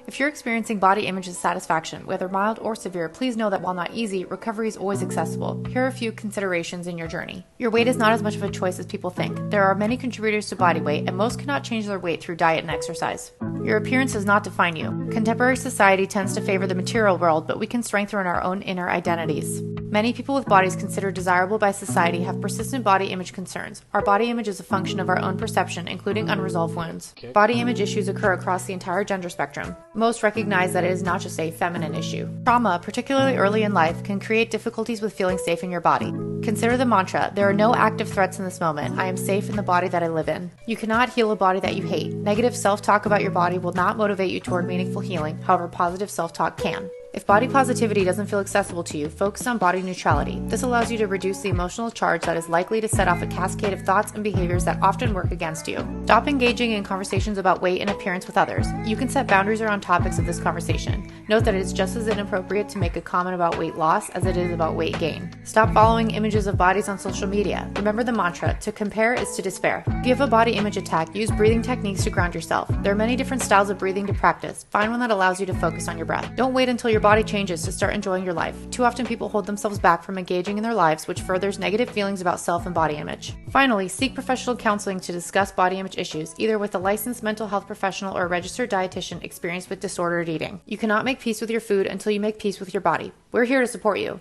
If you're experiencing body image dissatisfaction, whether mild or severe, please know that while not easy, recovery is always accessible. Here are a few considerations in your journey. Your weight is not as much of a choice as people think. There are many contributors to body weight, and most cannot change their weight through diet and exercise. Your appearance does not define you. Contemporary society tends to favor the material world, but we can strengthen our own inner identities. Many people with bodies considered desirable by society have persistent body image concerns. Our body image is a function of our own perception, including unresolved wounds. Body image issues occur across the entire gender spectrum. Most recognize that it is not just a feminine issue. Trauma, particularly early in life, can create difficulties with feeling safe in your body. Consider the mantra, there are no active threats in this moment. I am safe in the body that I live in. You cannot heal a body that you hate. Negative self-talk about your body will not motivate you toward meaningful healing. However, positive self-talk can. If body positivity doesn't feel accessible to you, focus on body neutrality. This allows you to reduce the emotional charge that is likely to set off a cascade of thoughts and behaviors that often work against you. Stop engaging in conversations about weight and appearance with others. You can set boundaries around topics of this conversation. Note that it is just as inappropriate to make a comment about weight loss as it is about weight gain. Stop following images of bodies on social media. Remember the mantra, to compare is to despair. If you have a body image attack, use breathing techniques to ground yourself. There are many different styles of breathing to practice. Find one that allows you to focus on your breath. Don't wait until your body changes to start enjoying your life. Too often people hold themselves back from engaging in their lives, which furthers negative feelings about self and body image. Finally, seek professional counseling to discuss body image issues, either with a licensed mental health professional or a registered dietitian experienced with disordered eating. You cannot make peace with your food until you make peace with your body. We're here to support you.